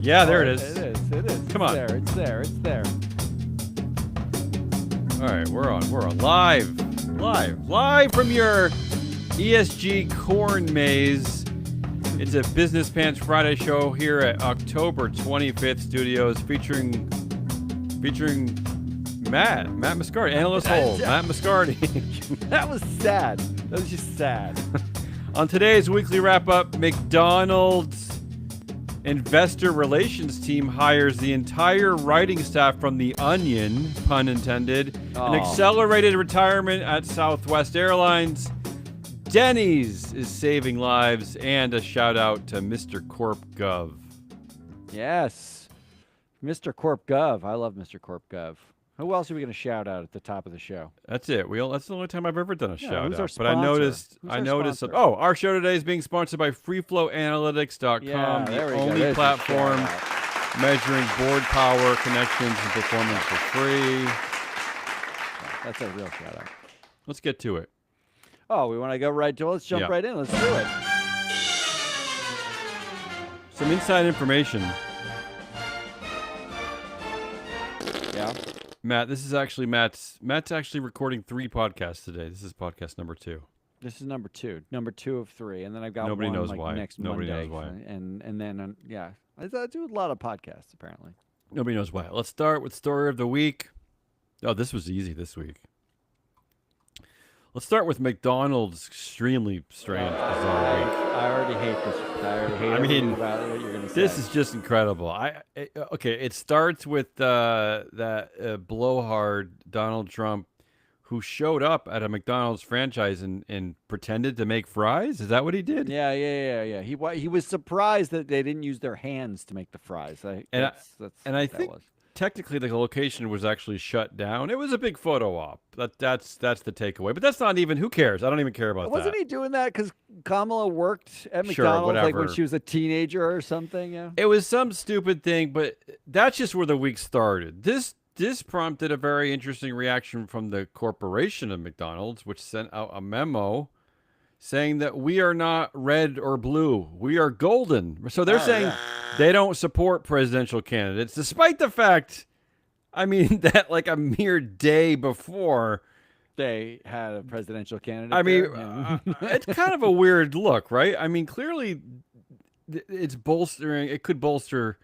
Yeah, there it is. It is. It is. Come on. It's there. It's there. All right, we're on live from your ESG corn maze. It's a Business Pants Friday show here at October 25th Studios, featuring Matt Mascardi, analyst hole, Matt Mascardi. That was sad. That was just sad. On today's weekly wrap up, McDonald's investor relations team hires the entire writing staff from The Onion, pun intended. An accelerated retirement at Southwest Airlines. Denny's is saving lives, and a shout out to Mr. Corp Gov. Yes. Mr. Corp Gov. I love Mr. Corp Gov. Who else are we going to shout out at the top of the show? That's it. That's the only time I've ever done a shout who's out. our But I noticed. sponsor? Our show today is being sponsored by FreeFlowAnalytics.com, the only platform measuring board power, connections, and performance for free. That's a real shout out. Let's get to it. Oh, we want to go right to it? Let's jump right in. Let's do it. Some inside information. Yeah. Matt, this is actually Matt's actually recording 3 podcasts today. This is podcast number 2. This is number 2 of 3, and then I've got Nobody one knows why. next Nobody Monday. knows why. And then I do a lot of podcasts apparently. Nobody knows why. Let's start with story of the week. Oh, this was easy this week. Let's start with McDonald's extremely strange, bizarre week. I already hate this. I already hate everything about what you're going to say. This is just incredible. It starts with that blowhard Donald Trump who showed up at a McDonald's franchise and pretended to make fries. Is that what he did? Yeah. He was surprised that they didn't use their hands to make the fries. I think technically the location was actually shut down. It was a big photo op. That's the takeaway. But that's not even, who cares? I don't even care about that. Wasn't he doing that because Kamala worked at McDonald's like when she was a teenager or something? Yeah. It was some stupid thing, but that's just where the week started. This prompted a very interesting reaction from the corporation of McDonald's, which sent out a memo saying that we are not red or blue. We are golden. So they're saying they don't support presidential candidates, despite the fact, that like a mere day before they had a presidential candidate. It's kind of a weird look, right? Clearly it could bolster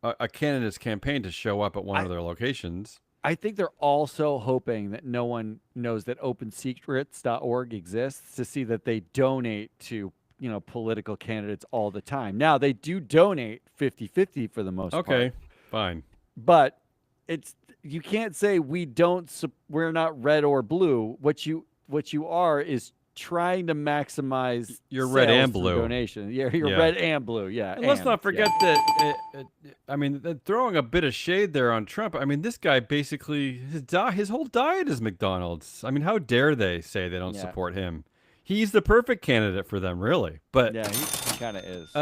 a candidate's campaign to show up at one of their locations. I think they're also hoping that no one knows that OpenSecrets.org exists to see that they donate to, political candidates all the time. Now, they do donate 50-50 for the most part. Okay, fine. But you can't say we're not red or blue. What you are is trying to maximize your red and blue donation. Yeah, you're red and blue. Yeah, and let's not forget that. Throwing a bit of shade there on Trump. This guy basically his whole diet is McDonald's. How dare they say they don't support him? He's the perfect candidate for them, really. But yeah, he kind of is.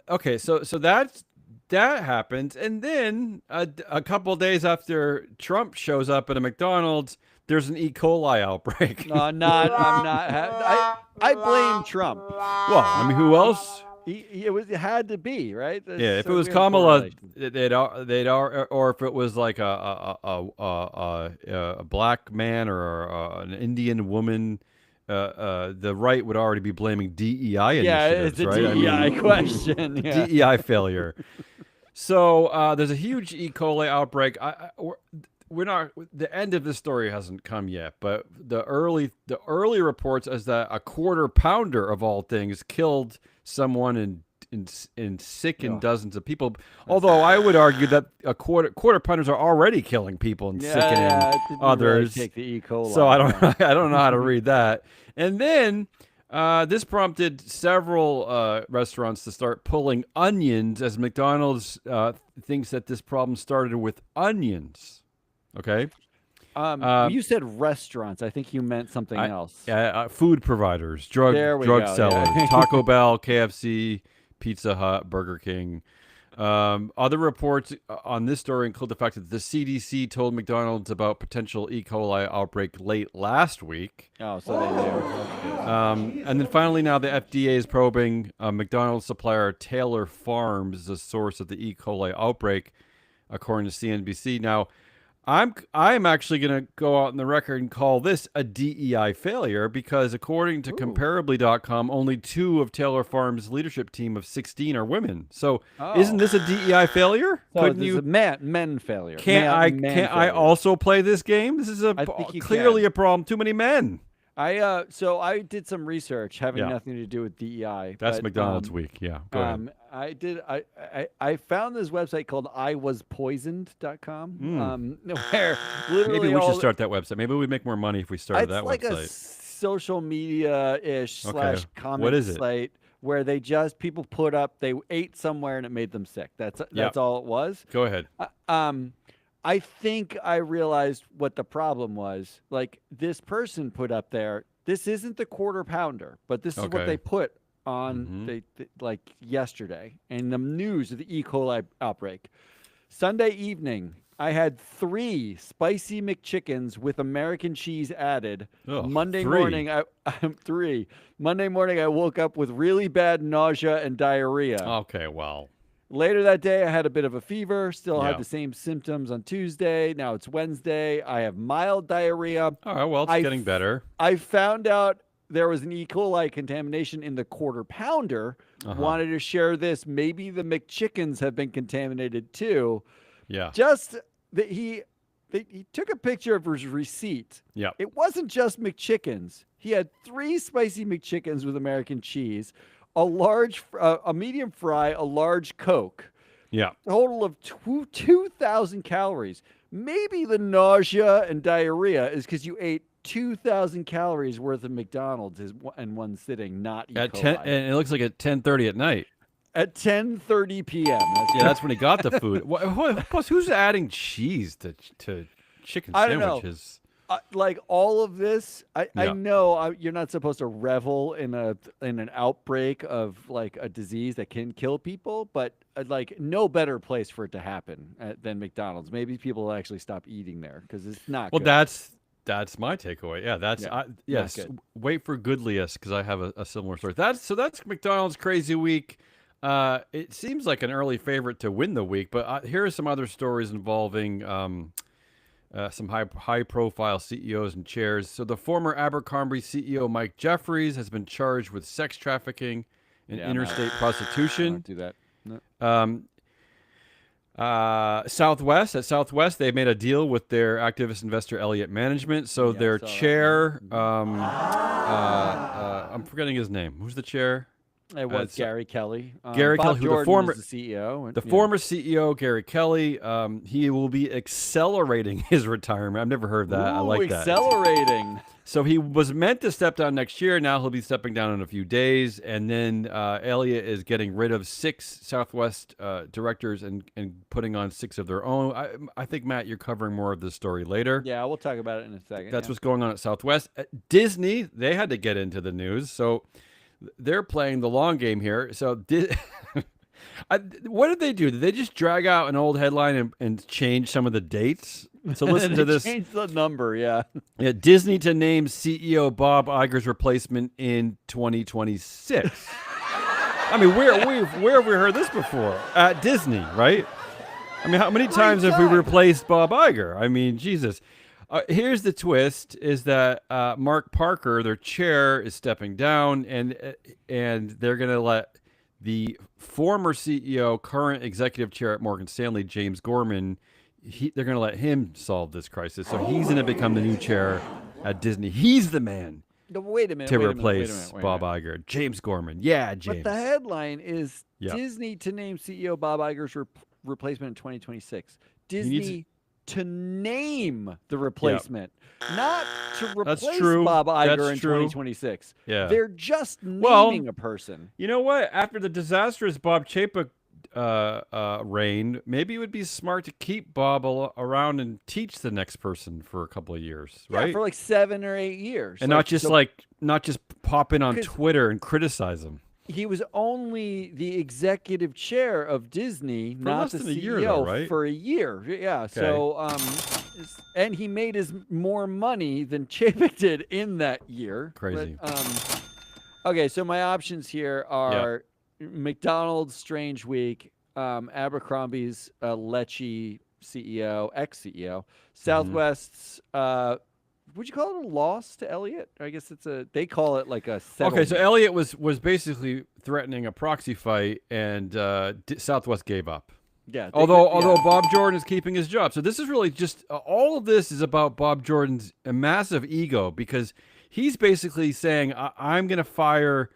Okay, so that happens, and then a couple of days after Trump shows up at a McDonald's, there's an E. coli outbreak. I'm not. I blame Trump. Well, who else? It had to be, right? If it was Kamala, or if it was like a black man or an Indian woman, the right would already be blaming DEI initiatives, right? Yeah, it's a DEI question. Yeah. DEI failure. So there's a huge E. coli outbreak. We're not. The end of the story hasn't come yet, but the early reports is that a quarter pounder of all things killed someone and sickened dozens of people. Although I would argue that a quarter pounders are already killing people and sickening others. Really take the E. coli. So I don't know how to read that. And then this prompted several restaurants to start pulling onions, as McDonald's thinks that this problem started with onions. Okay. You said restaurants. I think you meant something else. Food providers, drug sellers, Taco Bell, KFC, Pizza Hut, Burger King. Other reports on this story include the fact that the CDC told McDonald's about potential E. coli outbreak late last week. Oh, so they knew. And then finally, now the FDA is probing McDonald's supplier Taylor Farms as a source of the E. coli outbreak, according to CNBC. Now, I'm actually going to go out on the record and call this a DEI failure because according to comparably.com, only 2 of Taylor Farms' leadership team of 16 are women. So isn't this a DEI failure? So couldn't you? Men failure. Can't I also play this game? This is clearly a problem. Too many men. So I did some research having nothing to do with DEI. That's McDonald's week. Yeah. Go ahead. I found this website called iwaspoisoned.com where literally maybe we should start that website. Maybe we'd make more money if we started that website. It's like a social media-ish / comment site where people put up they ate somewhere and it made them sick. That's all it was. Go ahead. I think I realized what the problem was. Like this person put up there, this isn't the quarter pounder, but this is what they put on like yesterday in the news of the E. coli outbreak. Sunday evening, I had 3 spicy McChickens with American cheese added. Monday morning, Monday morning, I woke up with really bad nausea and diarrhea. Okay, well. Later that day, I had a bit of a fever. Still had the same symptoms on Tuesday. Now it's Wednesday. I have mild diarrhea. All right, well, it's getting better. I found out there was an E. coli contamination in the quarter pounder. Wanted to share this. Maybe the McChickens have been contaminated too. Yeah. Just that he took a picture of his receipt. Yeah. It wasn't just McChickens. He had 3 spicy McChickens with American cheese, a medium fry, a large Coke. Yeah. A total of 2,000 calories. Maybe the nausea and diarrhea is because you ate 2,000 calories worth of McDonald's in one sitting, not E. coli. And it looks like at 10:30 at night. At 10:30 p.m. That's when he got the food. Plus, who's adding cheese to chicken sandwiches? I don't know. Like all of this, I know you're not supposed to revel in an outbreak of like a disease that can kill people, but like no better place for it to happen than McDonald's. Maybe people will actually stop eating there because it's not. Well, good. That's my takeaway. Yeah, yes. Wait for Goodliest because I have a similar story. That's McDonald's crazy week. It seems like an early favorite to win the week, but here are some other stories involving some high-profile CEOs and chairs. So the former Abercrombie CEO Mike Jeffries has been charged with sex trafficking and interstate prostitution. Don't do that. No. Southwest, they made a deal with their activist investor Elliott Management. So their chair, I'm forgetting his name. Who's the chair? It was Gary Kelly. Gary Kelly, who the former CEO. The former CEO, Gary Kelly, he will be accelerating his retirement. I've never heard that. I like that. Accelerating. So he was meant to step down next year. Now he'll be stepping down in a few days. And then Elliott is getting rid of 6 Southwest directors and putting on 6 of their own. I think, Matt, you're covering more of this story later. Yeah, we'll talk about it in a second. That's what's going on at Southwest. Disney, they had to get into the news. So they're playing the long game here. So what did they do? Did they just drag out an old headline and change some of the dates? So listen to this. Change the number, yeah. Disney to name CEO Bob Iger's replacement in 2026. I mean, where have we heard this before? At Disney, right? I mean, how many times have we replaced Bob Iger? I mean, Jesus. Here's the twist: is that Mark Parker, their chair, is stepping down, and they're going to let the former CEO, current executive chair at Morgan Stanley, James Gorman, they're going to let him solve this crisis. So he's going to become the new chair at Disney. He's the man. Wait a minute. To replace Bob Iger. James Gorman. Yeah, James. But the headline is Disney to name CEO Bob Iger's replacement in 2026. Disney to name the replacement, not to replace Bob Iger in 2026. Yeah. They're just naming a person. You know what? After the disastrous Bob Chapek reign, maybe it would be smart to keep Bob around and teach the next person for a couple of years, right? Yeah, for like 7 or 8 years. And not just pop in on Twitter and criticize him. he was only the executive chair of Disney, For not less the than a CEO, year, though, right? for a year. Yeah. Okay. So, and he made more money than Chapek did in that year. Crazy. But, okay, so my options here are McDonald's Strange Week, Abercrombie's Lecce CEO, ex-CEO, Southwest's would you call it a loss to Elliott? I guess they call it like a settlement. Okay, so Elliott was basically threatening a proxy fight, and Southwest gave up. Yeah. Although Bob Jordan is keeping his job, so this is really just all of this is about Bob Jordan's massive ego, because he's basically saying, I'm going to fire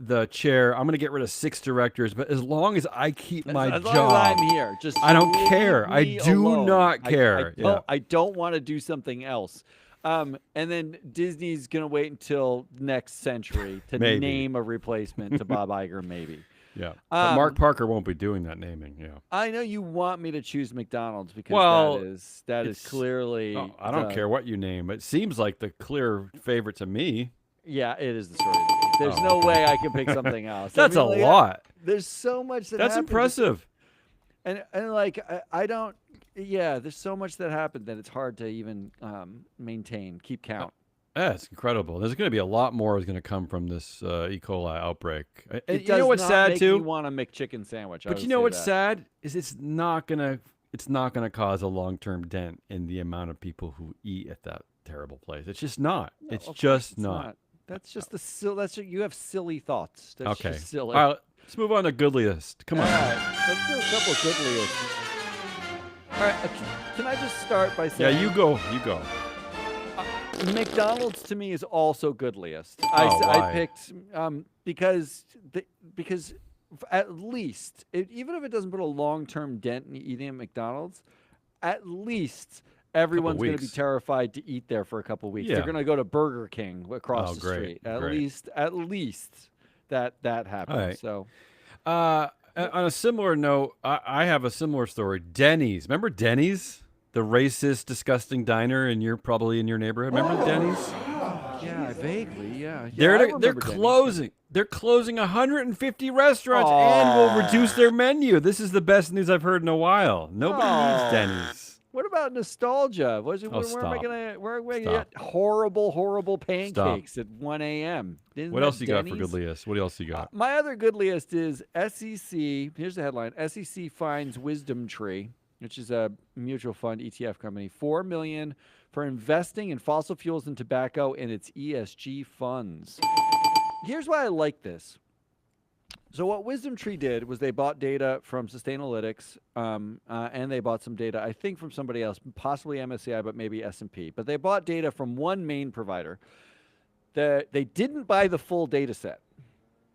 the chair. I'm going to get rid of 6 directors, but as long as I keep my as job, long as I'm here. I don't care. I do alone. not care. I don't want to do something else. And then Disney's going to wait until next century to name a replacement to Bob Iger, maybe. Yeah. But Mark Parker won't be doing that naming. Yeah. I know you want me to choose McDonald's because that is clearly. I don't care what you name. It seems like the clear favorite to me. Yeah, it is the story of the week. There's no way I can pick something else. That's a lot. There's so much That's impressive. And like I don't. Yeah, there's so much that happened that it's hard to even keep count. That's incredible. There's going to be a lot more is going to come from this E. coli outbreak. It you know what's sad too? You want a McChicken sandwich? But you know what's sad is it's not gonna cause a long-term dent in the amount of people who eat at that terrible place. It's just not. No, it's just not. That's just you have silly thoughts. That's okay. Just silly. All right, let's move on to Goodliest. Come on. All right, let's do a couple of Goodliest. All right, can I just start by saying? Yeah, you go. You go. McDonald's to me is also Goodliest. Why? I picked because at least even if it doesn't put a long-term dent in eating at McDonald's, at least everyone's going to be terrified to eat there for a couple weeks. Yeah. They're going to go to Burger King across the street. At least that happens. Right. So, on a similar note, I have a similar story. Denny's. Remember Denny's? The racist, disgusting diner, and you're probably in your neighborhood. Remember Denny's? Yeah, vaguely. Yeah. They're closing. They're closing 150 restaurants and will reduce their menu. This is the best news I've heard in a while. Nobody needs Denny's. What about nostalgia? Where am I gonna get horrible pancakes at 1 a.m.? What else you got for Goodliest? What else you got? My other Goodliest is SEC. Here's the headline: SEC finds Wisdom Tree, which is a mutual fund ETF company, $4 million for investing in fossil fuels and tobacco in its ESG funds. Here's why I like this. So what Wisdom Tree did was they bought data from Sustainalytics, and they bought some data, I think, from somebody else, possibly MSCI, but maybe S&P. But they bought data from one main provider. They didn't buy the full data set.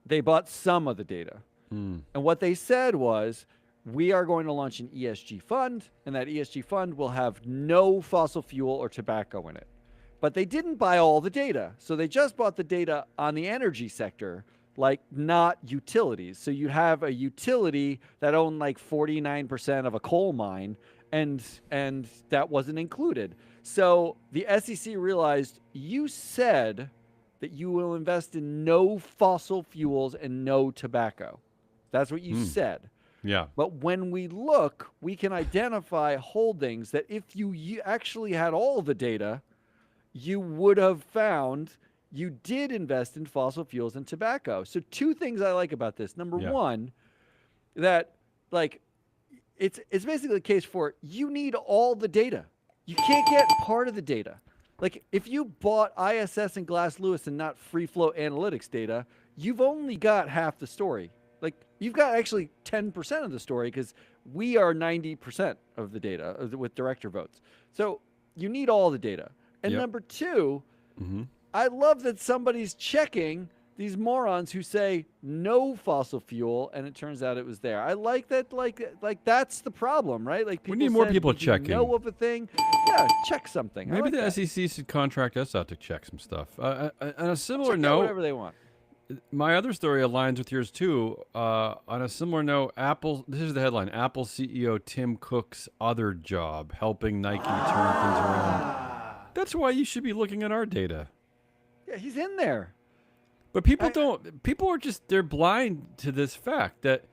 They bought some of the data. And what they said was, we are going to launch an ESG fund, and that ESG fund will have no fossil fuel or tobacco in it. But they didn't buy all the data. So they just bought the data on the energy sector, like not utilities. So you have a utility that owned like 49% of a coal mine, and that wasn't included. So the SEC realized, you said that you will invest in no fossil fuels and no tobacco. That's what you said. Yeah. But when we look, we can identify holdings that if you actually had all the data, you would have found you did invest in fossil fuels and tobacco. So 2 things I like about this. Number one, that like it's basically a case for you need all the data. You can't get part of the data. Like if you bought ISS and Glass Lewis and not free flow analytics data, you've only got half the story. Like you've got actually 10% of the story because we are 90% of the data with director votes. So you need all the data. And number 2, I love that somebody's checking these morons who say no fossil fuel, and it turns out it was there. I like that. Like that's the problem, right? Like we need more people checking. Know of a thing, yeah, check something. Maybe the SEC should contract us out to check some stuff. On a similar check note, whatever they want. My other story aligns with yours too. On a similar note, Apple. This is the headline: Apple CEO Tim Cook's other job, helping Nike turn things around. That's why you should be looking at our data. Yeah, he's in there. But people are just, they're blind to this fact that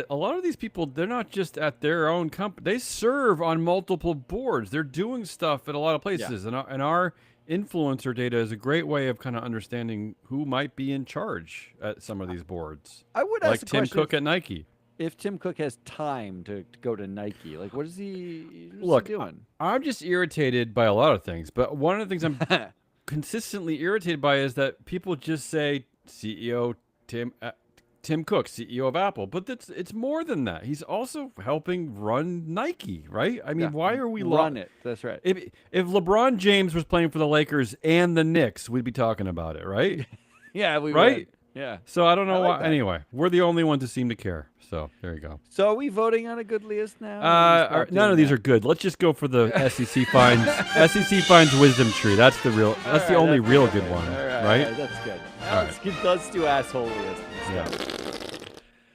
a lot of these people, they're not just at their own company. They serve on multiple boards. They're doing stuff at a lot of places. Yeah. And our influencer data is a great way of kind of understanding who might be in charge at some of these boards. I would ask like Tim Cook at Nike. If Tim Cook has time to go to Nike, like what is he doing? I'm just irritated by a lot of things, but one of the things I'm consistently irritated by is that people just say CEO Tim Cook, CEO of Apple, but it's more than that. He's also helping run Nike, right? I mean, why are we run it? That's right. If LeBron James was playing for the Lakers and the Knicks, we'd be talking about it, right? Yeah, we right. Would. Yeah. So I don't know why. Anyway, we're the only ones who seem to care. So there you go. So are we voting on a good list now? None of these are good. Let's just go for the SEC finds SEC finds wisdom tree. That's the real. That's the only real good one, right? That's good. Let's do asshole lists. Yeah.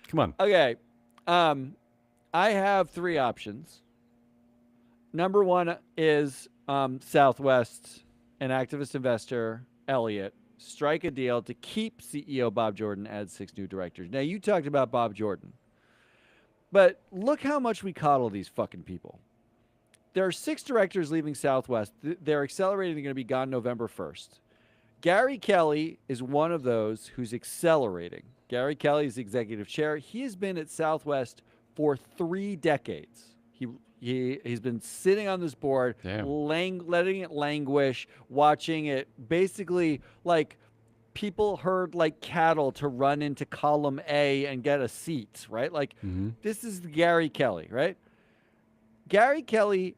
Come on. Okay. I have 3 options. Number 1 is Southwest, an activist investor, Elliott, strike a deal to keep CEO Bob Jordan as 6 new directors. Now, you talked about Bob Jordan, but look how much we coddle these fucking people. There are 6 directors leaving Southwest. They're accelerating. They're going to be gone November 1st. Gary Kelly is one of those who's accelerating. Gary Kelly is the executive chair. He has been at Southwest for 3 decades. He's been sitting on this board, letting it languish, watching it basically like people herd like cattle to run into column A and get a seat, right? Like this is Gary Kelly, right? Gary Kelly,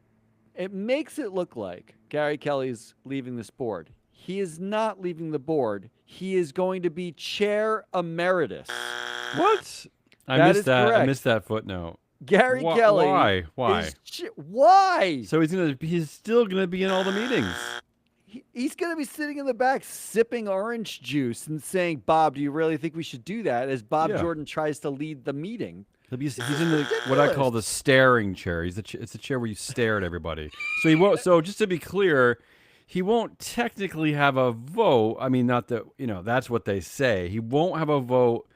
it makes it look like Gary Kelly's leaving this board. He is not leaving the board. He is going to be chair emeritus. What? I missed that. Correct. I missed that footnote. Gary Kelly. Why? Why? So he's still gonna be in all the meetings. He's gonna be sitting in the back sipping orange juice and saying, "Bob, do you really think we should do that?" As Bob Jordan tries to lead the meeting. He's in the what I call the staring chair. It's a chair where you stare at everybody. So he won't. So just to be clear, he won't technically have a vote. I mean, not that that's what they say. He won't have a vote.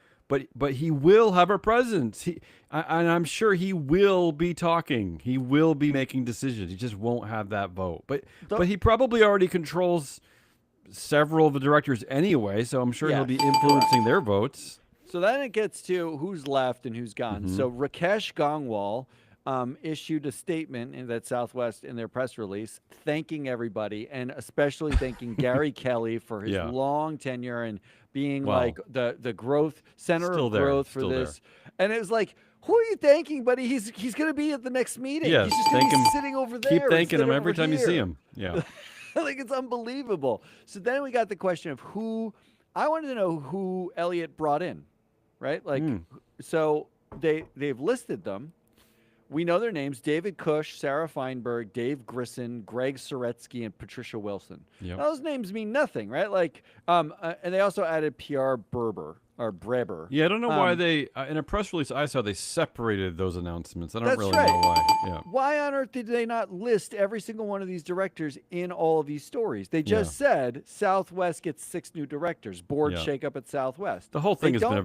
But he will have a presence. And I'm sure he will be talking. He will be making decisions. He just won't have that vote. But he probably already controls several of the directors anyway, so I'm sure he'll be influencing their votes. So then it gets to who's left and who's gone. So Rakesh Gangwal issued a statement in that Southwest in their press release thanking everybody and especially thanking Gary Kelly for his long tenure and being like the growth center of growth for this. And it was like, who are you thanking, buddy? He's going to be at the next meeting. Yes, he's just going to be sitting over there. Keep thanking him every time you see him. Yeah. Like it's unbelievable. So then we got the question of I wanted to know who Elliott brought in, right? Like, so they've listed them. We know their names: David Cush, Sarah Feinberg, Dave Grisson, Greg Soretsky, and Patricia Wilson. Yep. Now, those names mean nothing, right? Like, and they also added Pierre Breber. Yeah, I don't know why they in a press release I saw they separated those announcements. I don't really know why. Yeah. Why on earth did they not list every single one of these directors in all of these stories? They just said Southwest gets 6 new directors. Board shakeup at Southwest. The whole thing has been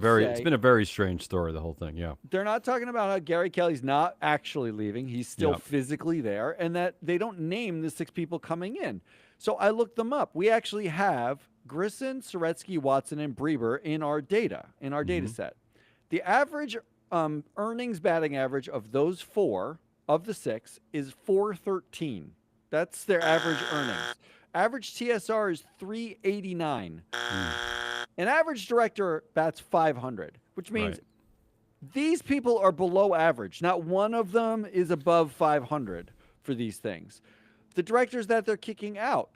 a very strange story. The whole thing, yeah. They're not talking about how Gary Kelly's not actually leaving; he's still physically there, and that they don't name the 6 people coming in. So I looked them up. We actually have Grisson, Soretsky, Watson, and Breber in our data set. The average earnings batting average of those 4 of the 6 is 413. That's their average earnings. Average TSR is 389. An average director bats 500, which means these people are below average. Not one of them is above 500 for these things. The directors that they're kicking out,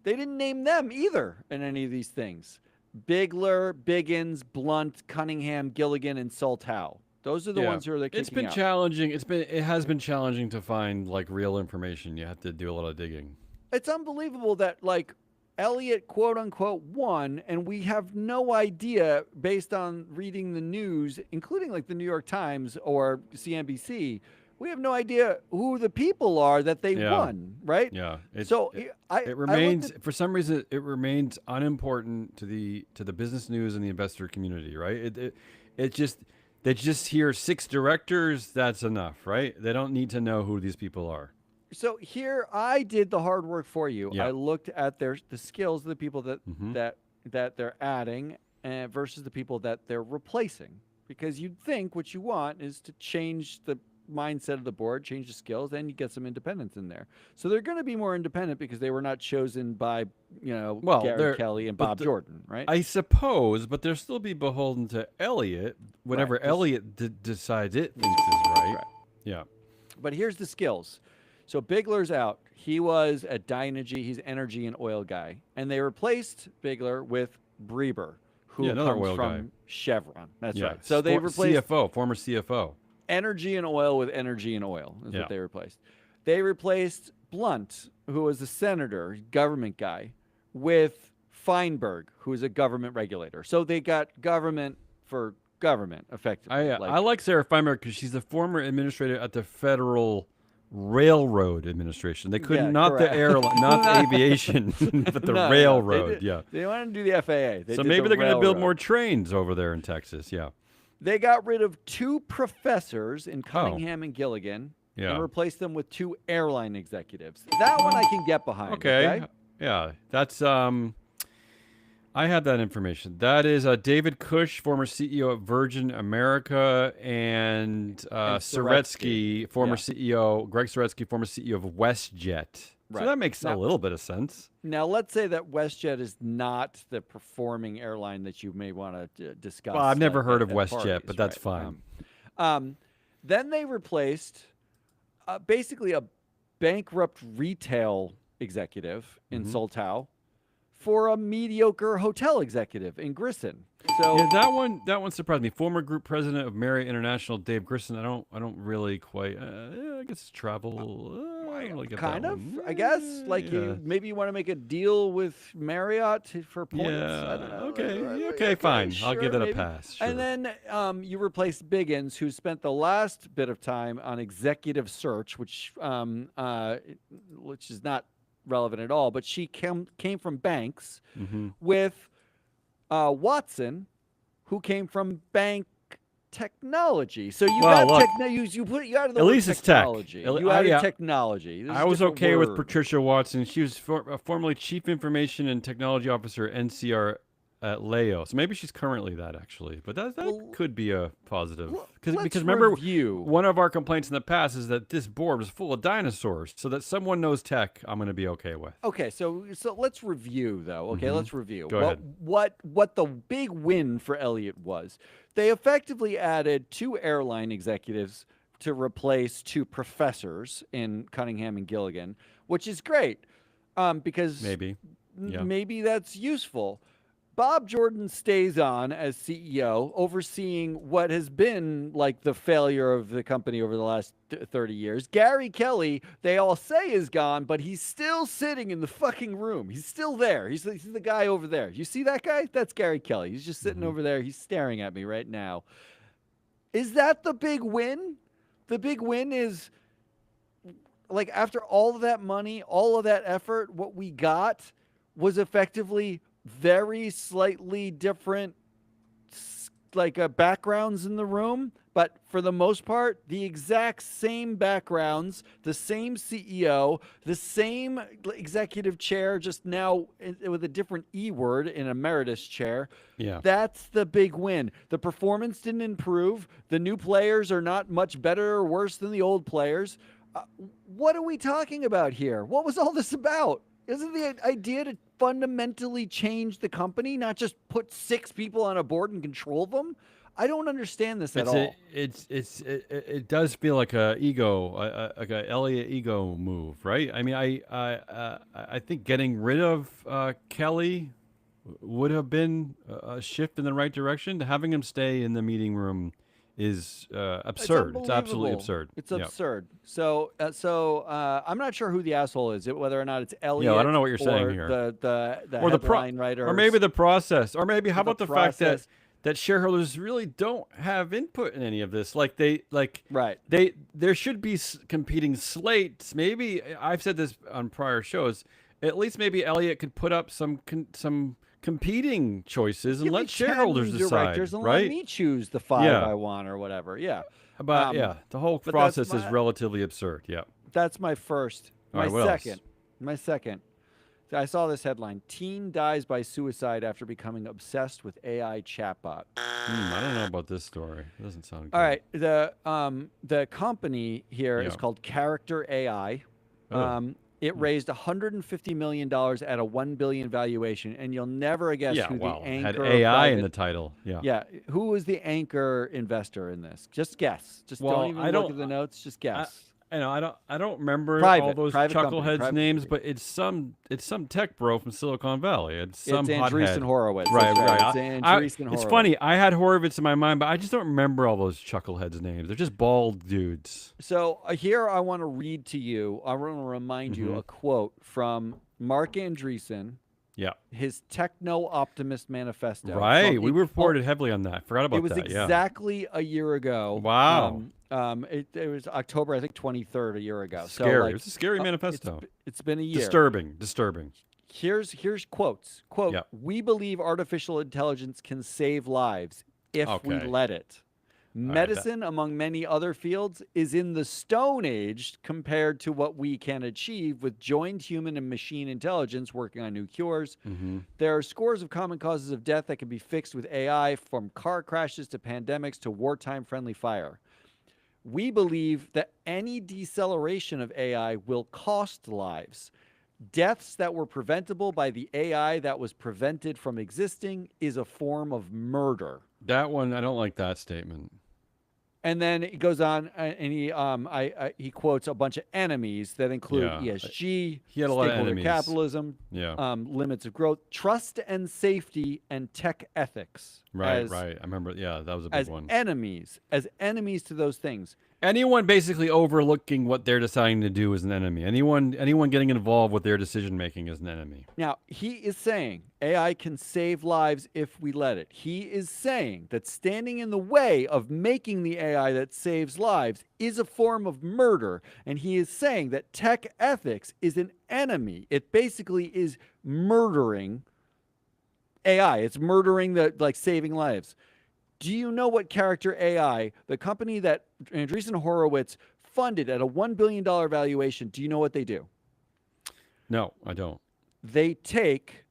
they didn't name them either in any of these things. Bigler, Biggins, Blunt, Cunningham, Gilligan, and Soltow. Those are the ones who are kicking out. It's been challenging. It has been challenging to find like real information. You have to do a lot of digging. It's unbelievable that like Elliott quote unquote won, and we have no idea based on reading the news, including like the New York Times or CNBC, we have no idea who the people are that they won, right? Yeah. It remains for some reason it remains unimportant to the business news and the investor community, right? It just they just hear 6 directors. That's enough, right? They don't need to know who these people are. So here I did the hard work for you. Yeah. I looked at the skills of the people that they're adding versus the people that they're replacing. Because you'd think what you want is to change the mindset of the board, change the skills, and you get some independence in there. So they're going to be more independent because they were not chosen by, Gary Kelly and Bob Jordan, right? I suppose, but they'll still be beholden to Elliott, whatever Elliott decides it thinks is right. Yeah. But here's the skills. So Bigler's out. He was at Dynegy. He's energy and oil guy. And they replaced Bigler with Breber, who comes from Chevron. That's right. So they replaced former CFO. Energy and oil with energy and oil is what they replaced. They replaced Blunt, who was a senator, government guy, with Feinberg, who is a government regulator. So they got government for government, effectively. I like Sarah Feinberg because she's a former administrator at the Federal Railroad Administration. They couldn't, not the airline, not the aviation, but the railroad. They wanted to do the FAA. So maybe they're going to build more trains over there in Texas. Yeah. They got rid of 2 professors in Cunningham and Gilligan and replaced them with 2 airline executives. That one I can get behind. Okay. Yeah. That's I had that information. That is David Cush, former CEO of Virgin America, and Soretsky, former CEO, Greg Soretsky, former CEO of WestJet. Right. So that makes a little bit of sense. Now, let's say that WestJet is not the performing airline that you may want to discuss. Well, I've never heard of WestJet, but that's fine. Then they replaced basically a bankrupt retail executive in Soltau for a mediocre hotel executive in Grisson. So that one surprised me. Former group president of Marriott International, Dave Grisson. I don't really quite. I guess travel. I don't really get kind that of. one. I guess maybe you want to make a deal with Marriott for points. Yeah. I don't know. Okay. Fine. I'll give it a pass. Sure. And then you replaced Biggins, who spent the last bit of time on executive search, which is not relevant at all. But she came from banks with Watson, who came from bank technology. So you you added the at word least technology. It's tech. You added technology. I was okay with Patricia Watson. She was formerly Chief Information and Technology Officer, NCR at Leo. So maybe she's currently that, actually. But that could be a positive. Because remember, one of our complaints in the past is that this board was full of dinosaurs. So that someone knows tech, I'm going to be okay with. Okay, so let's review, though. Okay, let's review. Go ahead. What the big win for Elliott was. They effectively added 2 airline executives to replace 2 professors in Cunningham and Gilligan, which is great because maybe that's useful. Bob Jordan stays on as CEO, overseeing what has been like the failure of the company over the last 30 years. Gary Kelly, they all say is gone, but he's still sitting in the fucking room. He's still there. He's the guy over there. You see that guy? That's Gary Kelly. He's just sitting over there. He's staring at me right now. Is that the big win? The big win is, like, after all of that money, all of that effort, what we got was effectively very slightly different backgrounds in the room, but for the most part, the exact same backgrounds, the same CEO, the same executive chair, just now with a different E word in emeritus chair. Yeah. That's the big win. The performance didn't improve. The new players are not much better or worse than the old players. What are we talking about here? What was all this about? Isn't the idea to fundamentally change the company, not just put 6 people on a board and control them? I don't understand this at all. It does feel like a Elliott ego move, right? I mean, I think getting rid of Kelly would have been a shift in the right direction. Having him stay in the meeting room is absurd. It's absolutely absurd. It's absurd. So I'm not sure who the asshole is. Whether or not it's Elliott. Yeah, I don't know what you're saying here. The headline writer, or maybe the process, or maybe how about the fact that that shareholders really don't have input in any of this. Like Right. there should be competing slates. Maybe I've said this on prior shows. At least maybe Elliot could put up some competing choices and let shareholders decide. Directors and right? let me choose the 5 I want or whatever. Yeah. But the whole process is relatively absurd. Yeah. That's my first. All right, My second. I saw this headline: Teen dies by suicide after becoming obsessed with AI chatbot. I don't know about this story. It doesn't sound good. All right. The company here is called Character AI. It raised $150 million at a $1 billion valuation, and you'll never guess who the anchor had AI in the title. Yeah. Who was the anchor investor in this? Just guess. Just don't even look at the notes. Just guess. I don't remember all those chuckleheads names, but it's some tech bro from Silicon Valley. It's some Andreessen Horowitz. Right. It's Andreessen Horowitz. It's funny. I had Horowitz in my mind, but I just don't remember all those chuckleheads names. They're just bald dudes. So here I want to read to you. I want to remind you a quote from Mark Andreessen. Yeah. His Techno-Optimist Manifesto. Right. We reported heavily on that. Forgot about that. It was exactly a year ago. Wow. It was October, I think, 23rd, a year ago. Scary. It's a scary manifesto. It's been a year. Disturbing. Here's quotes. Quote, we believe artificial intelligence can save lives if we let it. Medicine, among many other fields, is in the Stone Age compared to what we can achieve with joined human and machine intelligence working on new cures. There are scores of common causes of death that can be fixed with AI, from car crashes to pandemics to wartime-friendly fire. We believe that any deceleration of AI will cost lives. Deaths that were preventable by the AI that was prevented from existing is a form of murder. That one, I don't like that statement. And then it goes on, and he quotes a bunch of enemies that include ESG, he had a lot of enemies. Capitalism, limits of growth, trust and safety, and tech ethics. Right. I remember. Yeah, that was a big one. As enemies to those things. Anyone basically overlooking what they're deciding to do is an enemy. Anyone getting involved with their decision making is an enemy. Now, he is saying AI can save lives if we let it. He is saying that standing in the way of making the AI that saves lives is a form of murder. And he is saying that tech ethics is an enemy. It basically is murdering AI. It's murdering saving lives. Do you know what Character AI, the company that Andreessen Horowitz funded at a $1 billion valuation, do you know what they do? No, I don't. They take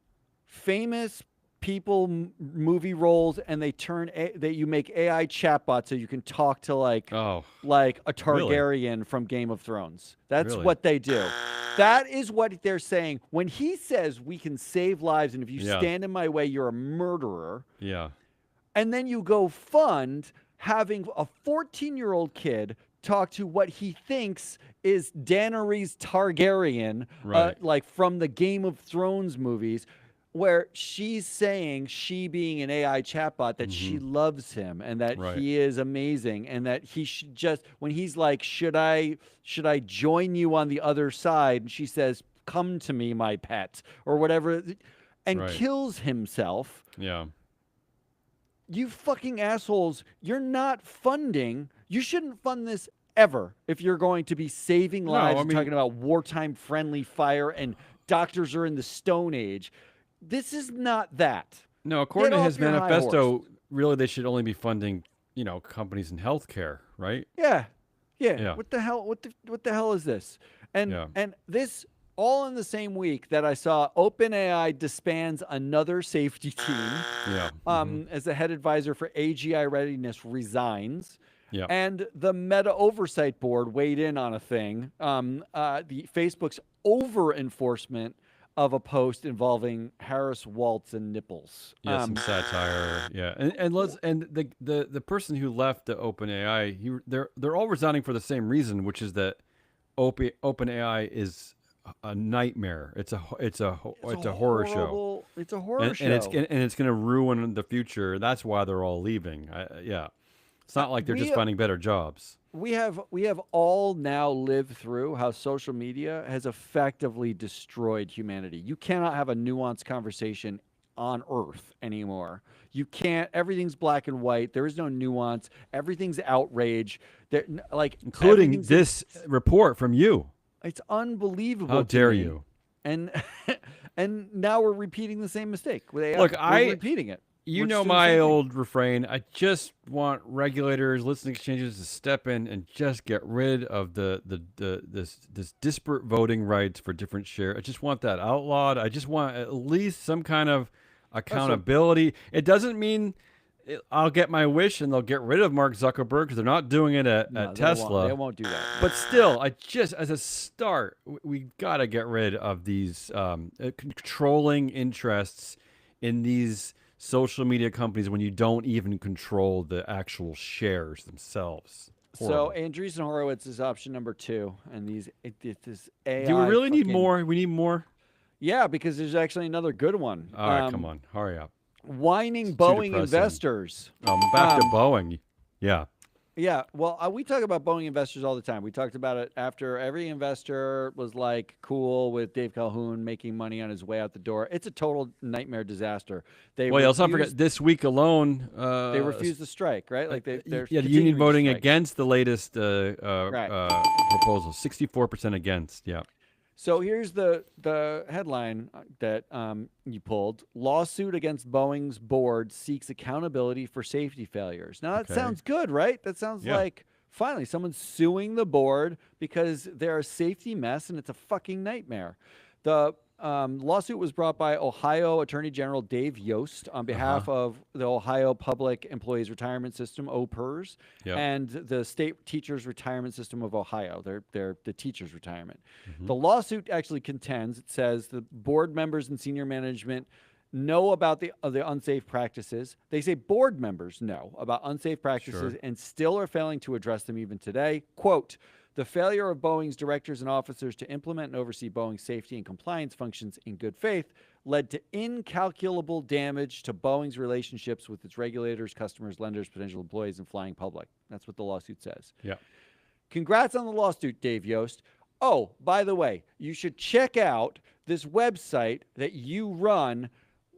famous people movie roles and they you make AI chatbots so you can talk to like a Targaryen from Game of Thrones. That's what they do. That is what they're saying. When he says we can save lives and if you stand in my way, you're a murderer. Yeah. And then you go fund having a 14-year-old kid talk to what he thinks is Daenerys Targaryen, like from the Game of Thrones movies, where she's saying, she being an AI chatbot, that she loves him and that he is amazing and that he should just, when he's like, should I join you on the other side? And she says, come to me, my pet, or whatever, and kills himself. Yeah. You fucking assholes, you're not funding. You shouldn't fund this ever if you're going to be saving lives and talking about wartime friendly fire and doctors are in the Stone Age. This is not that. No, according to his manifesto, really they should only be funding, companies in healthcare, right? Yeah. What the hell? What the hell is this? And this all in the same week that I saw OpenAI disbands another safety team. As the head advisor for AGI readiness resigns. Yeah. And the Meta Oversight Board weighed in on a thing. The Facebook's over-enforcement of a post involving Harris Waltz and nipples. Yeah, some satire. Yeah, and the person who left the OpenAI, they're all resigning for the same reason, which is that OpenAI is a nightmare. It's a horror show. It's a horror show, and it's going to ruin the future. That's why they're all leaving. It's not like they're just finding better jobs. We have all now lived through how social media has effectively destroyed humanity. You cannot have a nuanced conversation on earth anymore. You can't. Everything's black and white. There is no nuance. Everything's outrage. Like including this report from you. It's unbelievable. How dare you? And and now we're repeating the same mistake with AI. Look, we're repeating it. You know my old refrain. I just want regulators, listing exchanges to step in and just get rid of this disparate voting rights for different shares. I just want that outlawed. I just want at least some kind of accountability. It doesn't mean I'll get my wish and they'll get rid of Mark Zuckerberg because they're not doing it at Tesla. They won't do that. But still, as a start, we got to get rid of these controlling interests in these social media companies when you don't even control the actual shares themselves. Horrible. So Andreessen Horowitz is option number 2, and this AI. Do we really need more? We need more. Yeah, because there's actually another good one. All right, come on, hurry up. Whining Boeing investors. Back to Boeing. Yeah. Yeah, well, we talk about Boeing investors all the time. We talked about it after every investor was like cool with Dave Calhoun making money on his way out the door. It's a total nightmare disaster. Let's not forget this week alone. They refused the strike, right? Like they're the union voting against the latest proposal, 64% against. Yeah. So here's the headline that you pulled. Lawsuit against Boeing's board seeks accountability for safety failures. Now, that sounds good, right? That sounds like, finally, someone's suing the board because they're a safety mess and it's a fucking nightmare. The lawsuit was brought by Ohio Attorney General Dave Yost on behalf of the Ohio Public Employees Retirement System, OPERS, and the State Teachers Retirement System of Ohio. They're the teachers' retirement. The lawsuit actually contends, it says, the board members and senior management know about the unsafe practices. They say board members know about unsafe practices and still are failing to address them even today. Quote, the failure of Boeing's directors and officers to implement and oversee Boeing's safety and compliance functions in good faith led to incalculable damage to Boeing's relationships with its regulators, customers, lenders, potential employees, and flying public. That's what the lawsuit says. Yeah. Congrats on the lawsuit, Dave Yost. Oh, by the way, you should check out this website that you run,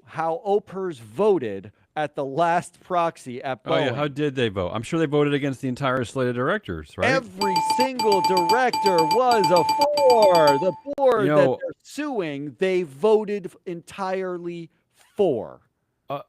how OPERS voted at the last proxy at Boeing. Oh, yeah. How did they vote? I'm sure they voted against the entire slate of directors, right? Every single director was a 4. The board that they're suing, they voted entirely for.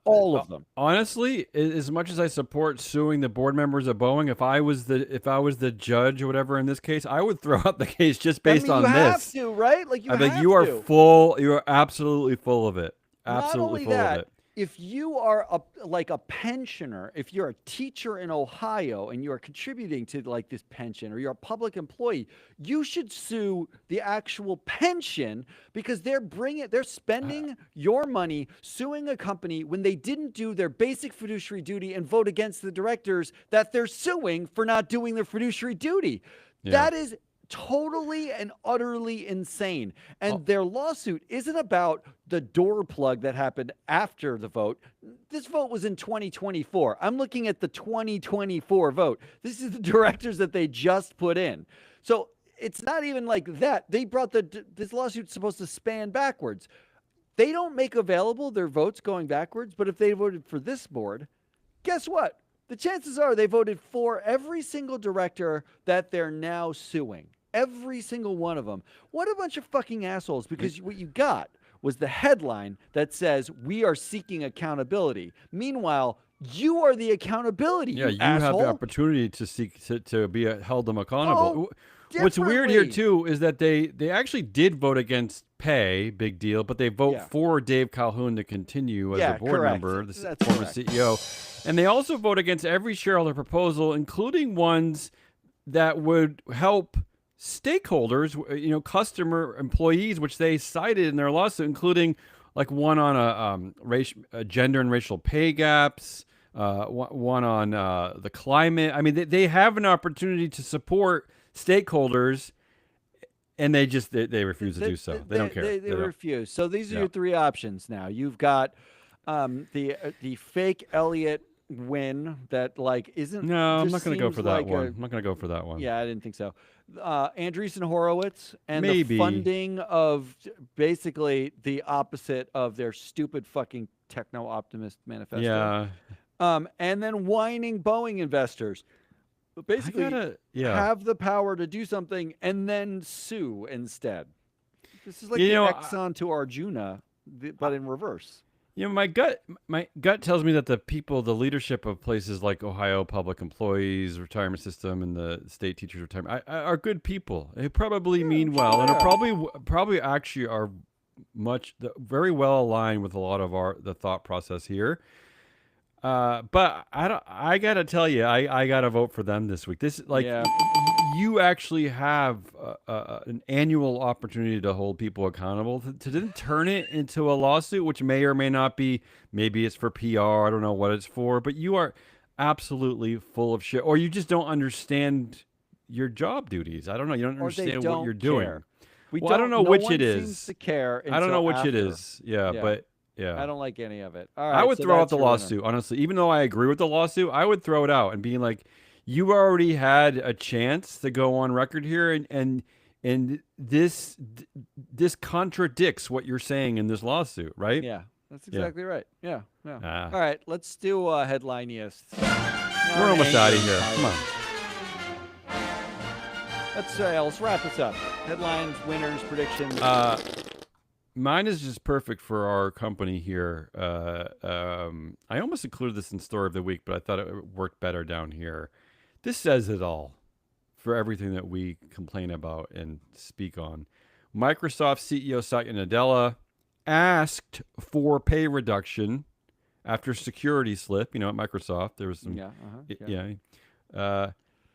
All of them. Honestly, as much as I support suing the board members of Boeing, if I was the judge or whatever in this case, I would throw out the case just based on this. You have to, right? Like you are absolutely full of it. Absolutely full of it. If you are a pensioner, if you're a teacher in Ohio and you are contributing to like this pension, or you're a public employee, you should sue the actual pension because they're spending your money suing a company when they didn't do their basic fiduciary duty and vote against the directors that they're suing for not doing their fiduciary duty. Yeah. That is totally and utterly insane. And their lawsuit isn't about the door plug that happened after the vote. This vote was in 2024. I'm looking at the 2024 vote. This is the directors that they just put in. So it's not even like that. They brought this lawsuit's supposed to span backwards. They don't make available their votes going backwards, but if they voted for this board, guess what? The chances are they voted for every single director that they're now suing. Every single one of them. What a bunch of fucking assholes, because what you got was the headline that says, we are seeking accountability. Meanwhile, you are the accountability, you asshole. Have the opportunity to seek to be held them accountable. What's weird here, too, is that they actually did vote against pay, big deal, but they vote for Dave Calhoun to continue as a board member, the former CEO. And they also vote against every shareholder proposal, including ones that would help stakeholders, customer employees, which they cited in their lawsuit, including like one on gender and racial pay gaps, one on the climate. I mean, they have an opportunity to support stakeholders, and they refuse to do so. They don't care. They refuse. So these are your 3 options now. You've got the fake Elliott win that isn't. No, I'm not going to go for that one. I'm not going to go for that one. Yeah, I didn't think so. Andreessen Horowitz and the funding of basically the opposite of their stupid fucking techno-optimist manifesto. Yeah. And then whining Boeing investors. Basically, have the power to do something and then sue instead. This is like the Exxon to Arjuna, but in reverse. My gut tells me that the leadership of places like Ohio Public Employees Retirement System and the state teachers retirement are good people. They probably mean well, and are probably actually are very well aligned with a lot of the thought process here. But I gotta tell you, I gotta vote for them this week. You actually have an annual opportunity to hold people accountable. To then turn it into a lawsuit, which may or may not be. Maybe it's for PR. I don't know what it's for. But you are absolutely full of shit, or you just don't understand your job duties. I don't know. You don't understand what you're doing. I don't know which it is. Seems to care. I don't know which it is. But. Yeah, I don't like any of it. All right, I would throw out the lawsuit, honestly. Even though I agree with the lawsuit, I would throw it out and being like, you already had a chance to go on record here, and this contradicts what you're saying in this lawsuit, right? Yeah, that's exactly right. Yeah. All right, let's do headline-iest. We're almost out of here. Come on. Let's wrap this up. Headlines, winners, predictions. Mine is just perfect for our company here. I almost included this in Story of the Week, but I thought it worked better down here. This says it all for everything that we complain about and speak on. Microsoft CEO Satya Nadella asked for pay reduction after security slip. At Microsoft there was some,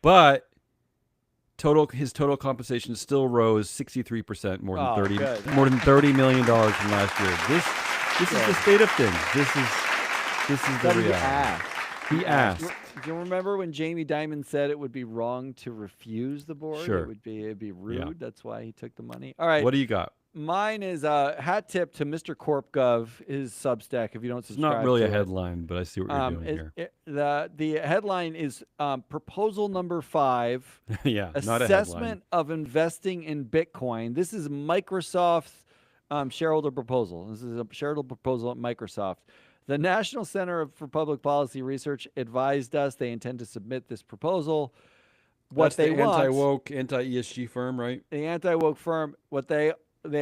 but his total compensation still rose 63%, more than $30 million from last year. This is the state of things. This is the reality. He asked. Do you remember when Jamie Dimon said it would be wrong to refuse the board? Sure. It'd be rude. Yeah. That's why he took the money. All right. What do you got? Mine is hat tip to Mr. CorpGov, his Substack. If you don't subscribe, it's not really a headline, but I see what you're doing here. The headline is proposal number 5. Yeah, not a headline. Assessment of investing in Bitcoin. This is Microsoft's shareholder proposal. This is a shareholder proposal at Microsoft. The National Center for Public Policy Research advised us they intend to submit this proposal. That's the anti-woke, anti-ESG firm, right? The anti-woke firm. What they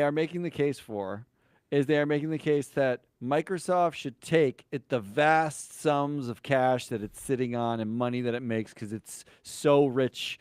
are making the case for is they are making the case that Microsoft should take the vast sums of cash that it's sitting on and money that it makes because it's so rich,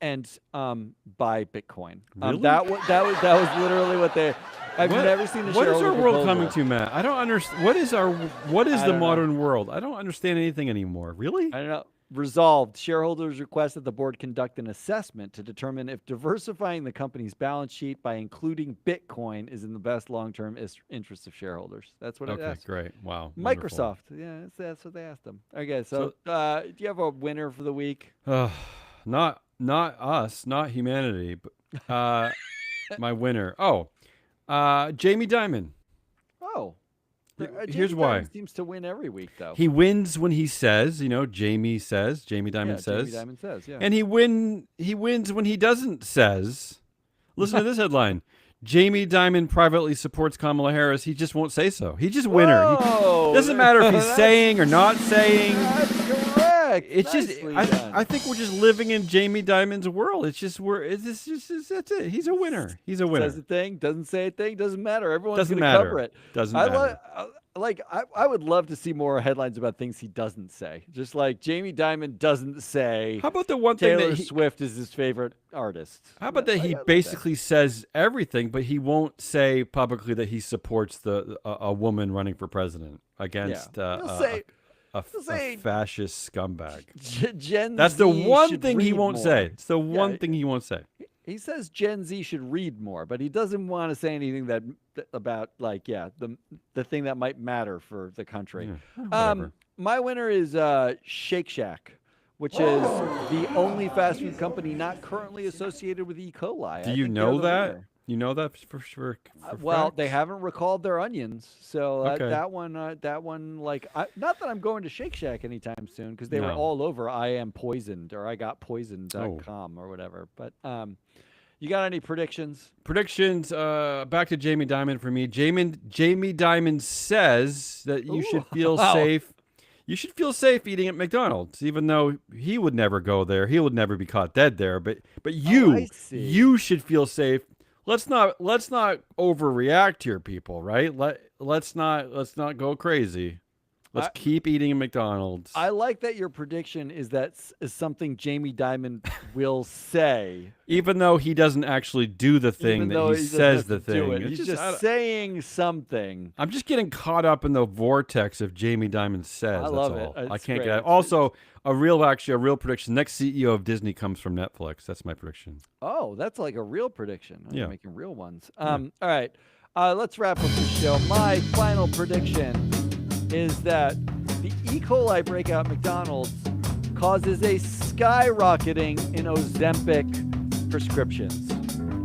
and buy Bitcoin. Really? That was literally what they. I've never seen a shareholder What is our proposal. world coming to, Matt? I don't understand. What is the modern world? I don't understand anything anymore. Really? I don't know. Resolved, shareholders request that the board conduct an assessment to determine if diversifying the company's balance sheet by including Bitcoin is in the best long-term interests of shareholders. That's what it asked. Okay, great. Wow. Microsoft. Wonderful. Yeah, that's what they asked them. Okay, so do you have a winner for the week? Not us, not humanity, but my winner. Jamie Dimon. Oh. Here's why. Seems to win every week, though. He wins when he says, Jamie Dimon says. Jamie Dimon says, yeah. And he wins when he doesn't says. Listen to this headline. Jamie Dimon privately supports Kamala Harris. He just won't say so. He just winner. Doesn't matter if he's saying or not saying. That's correct. It's Nicely I think we're just living in Jamie Dimon's world. It's just that's it. He's a winner. He's a winner. Says a thing, doesn't say a thing, doesn't matter. Everyone's going to cover it. Doesn't matter. I would love to see more headlines about things he doesn't say. Just like Jamie Dimon doesn't say. How about the one Taylor thing that Swift is his favorite artist? How about that he basically says everything, but he won't say publicly that he supports a woman running for president against a fascist scumbag. That's the one thing he won't say. It's the one thing he won't say. He says Gen Z should read more, but he doesn't want to say anything about the thing that might matter for the country. My winner is Shake Shack, which is the only fast food company not currently associated with E. coli. Do you know that? You know that for sure. Well, they haven't recalled their onions, so that one, not that I'm going to Shake Shack anytime soon because they were all over I am poisoned or I got poisoned.com or whatever. But You got any predictions? Predictions. Back to Jamie Dimon for me. Jamie Dimon says that you should feel safe. You should feel safe eating at McDonald's, even though he would never go there. He would never be caught dead there. But you should feel safe. Let's not overreact here, people. Right? Let's not go crazy. Let's keep eating at McDonald's. I like that your prediction is something Jamie Dimon will say. Even though he doesn't actually do the thing that he says the thing. He's just saying something. I'm just getting caught up in the vortex of Jamie Dimon says. I love it. I can't get it. Also, a real prediction. Next CEO of Disney comes from Netflix. That's my prediction. Oh, that's like a real prediction. Yeah. Making real ones. All right. Let's wrap up the show. My final prediction is that the E. coli breakout at McDonald's causes a skyrocketing in Ozempic prescriptions.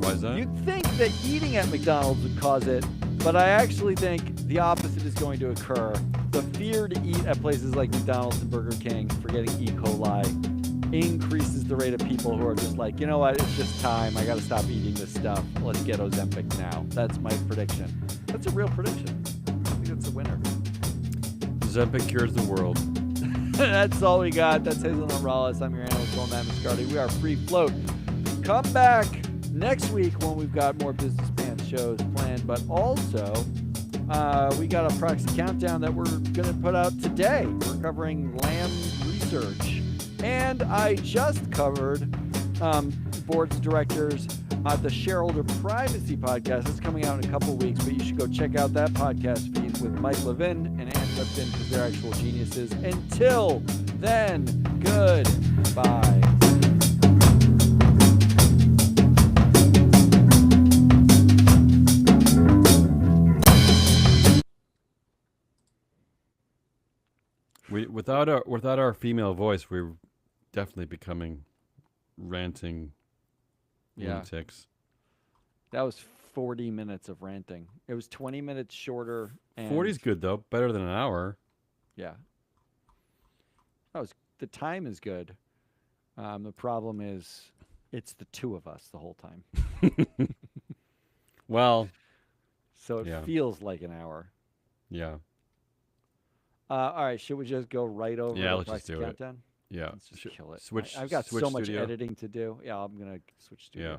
Why is that? You'd think that eating at McDonald's would cause it, but I actually think the opposite is going to occur. The fear to eat at places like McDonald's and Burger King for getting E. coli increases the rate of people who are just like, you know what, it's just time. I got to stop eating this stuff. Let's get Ozempic now. That's my prediction. That's a real prediction. I think that's a winner. Ozempic cures the world. That's all we got. That's Hazelnut Rallis. I'm your analyst, Matt Mascardi. We are Free Float. Come back next week when we've got more Business Pants shows planned, but also we got a proxy countdown that we're going to put out today. We're covering Lamb Research. And I just covered boards of directors the Shareholder Privacy podcast. It's coming out in a couple of weeks, but you should go check out that podcast feed with Mike Levin and Ann Lipton because they're actual geniuses. Until then, goodbye. Without our female voice, we're definitely becoming ranting lunatics. That was 40 minutes of ranting. It was 20 minutes shorter. 40's good though, better than an hour. Yeah. The time is good. The problem is it's the two of us the whole time. Well, so it feels like an hour. Yeah. All right, should we just go right over the let's just do countdown? It. Yeah. Let's just kill it. Switch. I've got switch so much studio. editing to do. Yeah, I'm going to switch studio. Yeah.